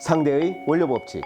상대의 원료 법칙.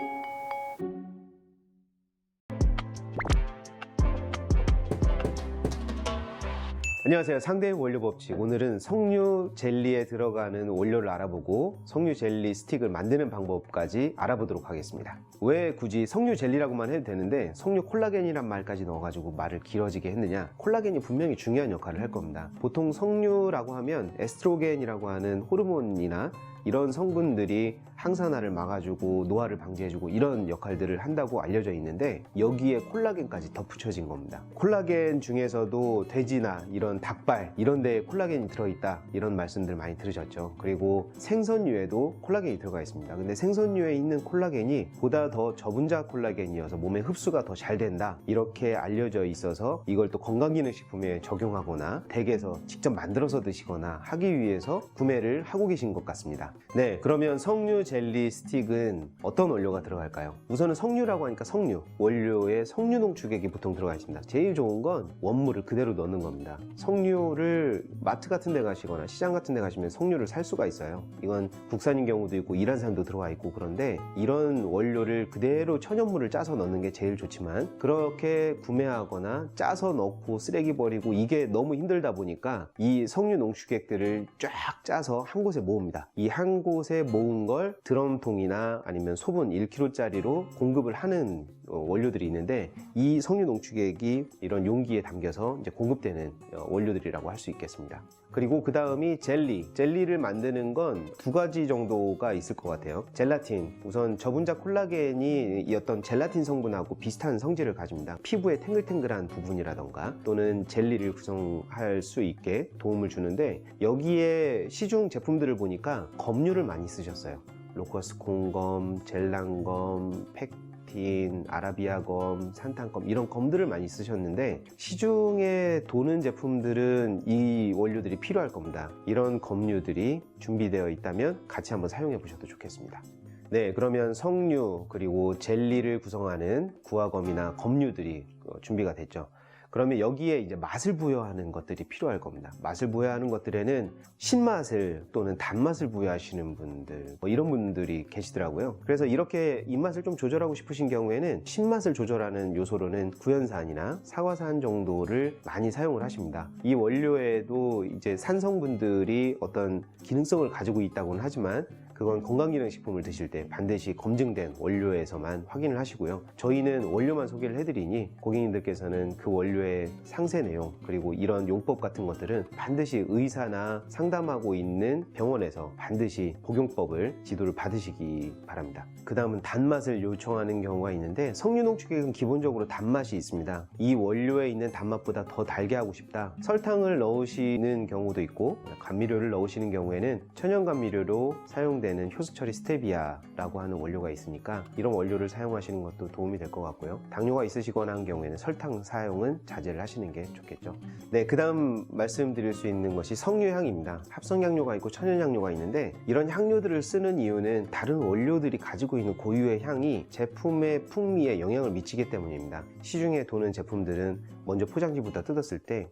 안녕하세요. 상대의 원료 법칙. 오늘은 석류 젤리에 들어가는 원료를 알아보고 석류 젤리 스틱을 만드는 방법까지 알아보도록 하겠습니다. 왜 굳이 석류 젤리라고만 해도 되는데 석류 콜라겐이란 말까지 넣어가지고 말을 길어지게 했느냐? 콜라겐이 분명히 중요한 역할을 할 겁니다. 보통 석류라고 하면 에스트로겐이라고 하는 호르몬이나 이런 성분들이 항산화를 막아주고 노화를 방지해주고 이런 역할들을 한다고 알려져 있는데 여기에 콜라겐까지 덧붙여진 겁니다. 콜라겐 중에서도 돼지나 이런 닭발 이런 데에 콜라겐이 들어있다 이런 말씀들 많이 들으셨죠. 그리고 생선류에도 콜라겐이 들어가 있습니다. 근데 생선류에 있는 콜라겐이 보다 더 저분자 콜라겐이어서 몸에 흡수가 더 잘 된다 이렇게 알려져 있어서 이걸 또 건강기능식품에 적용하거나 댁에서 직접 만들어서 드시거나 하기 위해서 구매를 하고 계신 것 같습니다. 네, 그러면 석류 젤리 스틱은 어떤 원료가 들어갈까요? 우선은 석류라고 하니까 석류, 원료에 석류 농축액이 보통 들어가 있습니다. 제일 좋은 건 원물을 그대로 넣는 겁니다. 석류를 마트 같은 데 가시거나 시장 같은 데 가시면 석류를 살 수가 있어요. 이건 국산인 경우도 있고 이란산도 들어가 있고 그런데 이런 원료를 그대로 천연물을 짜서 넣는 게 제일 좋지만 그렇게 구매하거나 짜서 넣고 쓰레기 버리고 이게 너무 힘들다 보니까 이 석류 농축액들을 쫙 짜서 한 곳에 모읍니다. 이 한 곳에 모은 걸 드럼통이나 아니면 소분 1kg짜리로 공급을 하는 원료들이 있는데 이 석류 농축액이 이런 용기에 담겨서 이제 공급되는 원료들이라고 할 수 있겠습니다. 그리고 그 다음이 젤리를 만드는 건 두 가지 정도가 있을 것 같아요. 젤라틴, 우선 저분자 콜라겐이 이 어떤 젤라틴 성분하고 비슷한 성질을 가집니다. 피부에 탱글탱글한 부분이라던가 또는 jel리를 구성할 수 있게 도움을 주는데 여기에 시중 제품들을 보니까 검류를 많이 쓰셨어요. 로커스 콩검, 젤란검, 팩틴, 아라비아검, 산탄검 이런 검들을 많이 쓰셨는데 시중에 도는 제품들은 이 원료들이 필요할 겁니다. 이런 검류들이 준비되어 있다면 같이 한번 사용해 보셔도 좋겠습니다. 네, 그러면 석류 그리고 젤리를 구성하는 구화검이나 검류들이 준비가 됐죠. 그러면 여기에 이제 맛을 부여하는 것들이 필요할 겁니다. 맛을 부여하는 것들에는 신맛을 또는 단맛을 부여하시는 분들 이런 분들이 계시더라고요. 그래서 이렇게 입맛을 좀 조절하고 싶으신 경우에는 신맛을 조절하는 요소로는 구연산이나 사과산 정도를 많이 사용을 하십니다. 이 원료에도 이제 산성분들이 어떤 기능성을 가지고 있다고는 하지만 그건 건강기능식품을 드실 때 반드시 검증된 원료에서만 확인을 하시고요. 저희는 원료만 소개를 해드리니 고객님들께서는 그 원료의 상세 내용 그리고 이런 용법 같은 것들은 반드시 의사나 상담하고 있는 병원에서 반드시 복용법을 지도를 받으시기 바랍니다. 그 다음은 단맛을 요청하는 경우가 있는데 석류 농축액은 기본적으로 단맛이 있습니다. 이 원료에 있는 단맛보다 더 달게 하고 싶다. 설탕을 넣으시는 경우도 있고 감미료를 넣으시는 경우에는 천연 감미료로 사용되는 효소 처리 스테비아라고 하는 원료가 있으니까 이런 원료를 사용하시는 것도 도움이 될 것 같고요. 당뇨가 있으시거나 한 경우에는 설탕 사용은 자제를 하시는 게 좋겠죠. 네, 그 다음 말씀드릴 수 있는 것이 석류향입니다. 합성향료가 있고 천연향료가 있는데 이런 향료들을 쓰는 이유는 다른 원료들이 가지고 있는 고유의 향이 제품의 풍미에 영향을 미치기 때문입니다. 시중에 도는 제품들은 먼저 포장지부터 뜯었을 때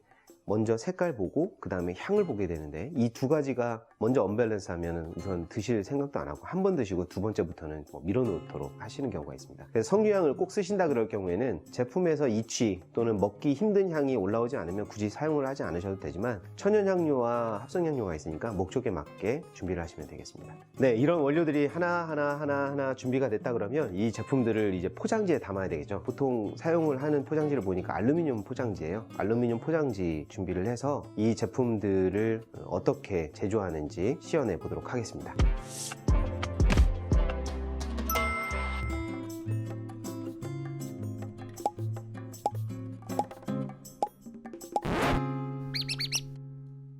먼저 색깔 보고 그 다음에 향을 보게 되는데 이 두 가지가 먼저 언밸런스 하면 우선 드실 생각도 안 하고 한 번 드시고 두 번째부터는 밀어놓도록 하시는 경우가 있습니다. 그래서 석류향을 꼭 쓰신다 그럴 경우에는 제품에서 이취 또는 먹기 힘든 향이 올라오지 않으면 굳이 사용을 하지 않으셔도 되지만 천연향료와 합성향료가 있으니까 목적에 맞게 준비를 하시면 되겠습니다. 네, 이런 원료들이 하나 준비가 됐다 그러면 이 제품들을 이제 포장지에 담아야 되겠죠. 보통 사용을 하는 포장지를 보니까 알루미늄 포장지예요. 알루미늄 포장지 준비를 해서 이 제품들을 어떻게 제조하는지 시연해 보도록 하겠습니다.